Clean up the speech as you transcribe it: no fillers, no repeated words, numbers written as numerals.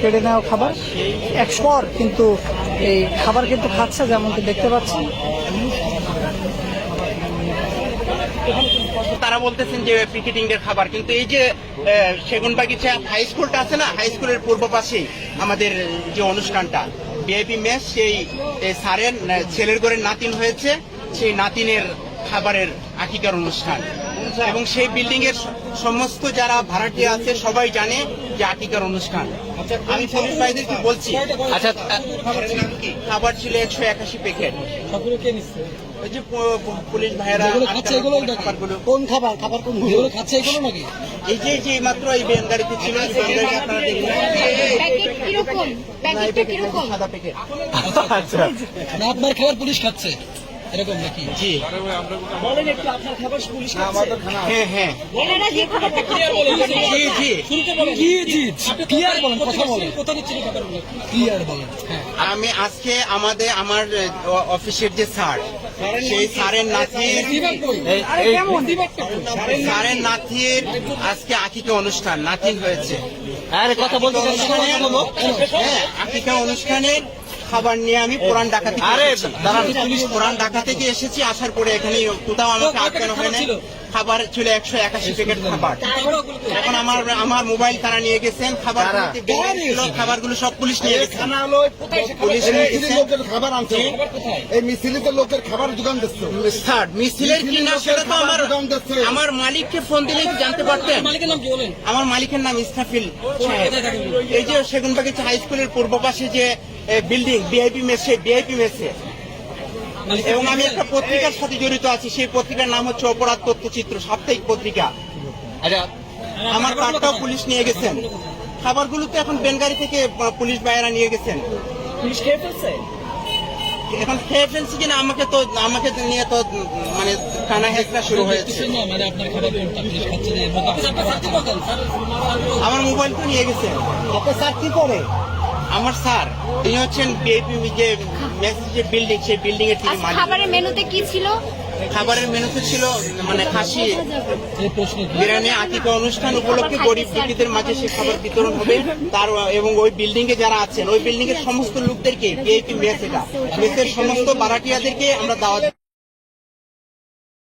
কেড়ে নেওয়া খাবার একশোর কিন্তু এই খাবার কিন্তু খাচ্ছে, যেমনটি দেখতে পাচ্ছেন। তারা বলতেছেন যে পিকেটিং এর খাবার, কিন্তু এই যে সেগুনবাগিচা হাই স্কুলটা আছে না, হাই স্কুলের পূর্ব পাশেই আমাদের যে অনুষ্ঠানটা ভিআইপি মেস, সেই স্যারের ছেলের ঘরের নাতিন হয়েছে, সেই নাতিনের খাবারের আকিকার অনুষ্ঠান, এবং সেই বিল্ডিং এর সমস্ত যারা ভাড়াটিয়া আছে সবাই জানে যে আকিকার অনুষ্ঠান। আমি পুলিশ ভাইদেরকে বলছি, আচ্ছা খাবার ছিল 181 প্যাকেট। ওই যে পুলিশ ভাইয়েরা খাবারগুলো, কোন খাবার খাবার কোন খাচ্ছে এগুলো নাকি? এই যে মাত্র এই ভ্যান গাড়িতে ছিল, এই ভ্যান গাড়িতে আপনারা দেখলেন সাদা প্যাকেট। আচ্ছা, আপনার খাবার পুলিশ খাচ্ছে এরকম নাকি? জি বলেন একটু, আপনার খাবার পুলিশ হ্যাঁ হ্যাঁ জি জি ক্লিয়ার বলেন, কথা বলেন, কোথা নিচ্ছেন খাবারগুলো ক্লিয়ার বলেন। আমি আজকে আমার অফিসের যে স্যার, সেই স্যারের নাতির আজকে আকিকা অনুষ্ঠান, নাতিন হয়েছে। কথা বলতে হ্যাঁ, আকিকা অনুষ্ঠানের খাবার নিয়ে আমি পুরান ঢাকা থেকে পুরান ঢাকা থেকে এসেছি। আসার পরে এখানে কোথাও আমাকে আটকানো হয় না। খাবার ছিল 181 প্যাকেট খাবার। এখন আমার মোবাইল তারা নিয়ে গেছেন, খাবারগুলো সব পুলিশ নিয়ে গেছে। পুলিশ খাবার আনছে, এই মিছিলিতে লোকের খাবার দোকান দিচ্ছে। স্যার মিছিলের কি না সেটা তো আমার মালিককে ফোন দিলে জানতে পারতেন। আমার মালিকের নাম ইসরাফিল সাহেব। এই যে সেগুনবাগিচা হাই স্কুলের পূর্ব পাশে যে বিল্ডিং ভিআইপি মেসে, এবং আমি একটা পত্রিকার সাথে জড়িত আছি, সেই পত্রিকার নাম হচ্ছে অপরাধ তথ্যচিত্র, সাপ্তাহিক পত্রিকা। আমার কার্ডটাও পুলিশ নিয়ে গেছেন। খাবারগুলো তো এখন বেনগাড়ি থেকে পুলিশ ভাইয়েরা নিয়ে গেছেন। পুলিশ খেয়ে ফেলছে, এখন খেয়ে ফেলছি কিনা আমাকে নিয়ে তো মানে কানা হেঁচড়া শুরু হয়েছে। আমার মোবাইল তো নিয়ে গেছেন। আপনার স্যার কি করে? আমার স্যার তিনি হচ্ছেন বিআইপি যে বিল্ডিং, সেই বিল্ডিং এর তিনি মালিক। খাবারের মেনুতে কি ছিল? খাবারের মেনুতে ছিল মানে খাসি বিরিয়ানি। আকিকা অনুষ্ঠান উপলক্ষে গরিব দুঃখীদের মাঝে সে খাবার বিতরণ হবে তার, এবং ওই বিল্ডিং এ যারা আছেন ওই বিল্ডিং এর সমস্ত লোকদেরকে ভিআইপি মেসের সমস্ত ভাড়াটিয়াদেরকে আমরা দাওয়াত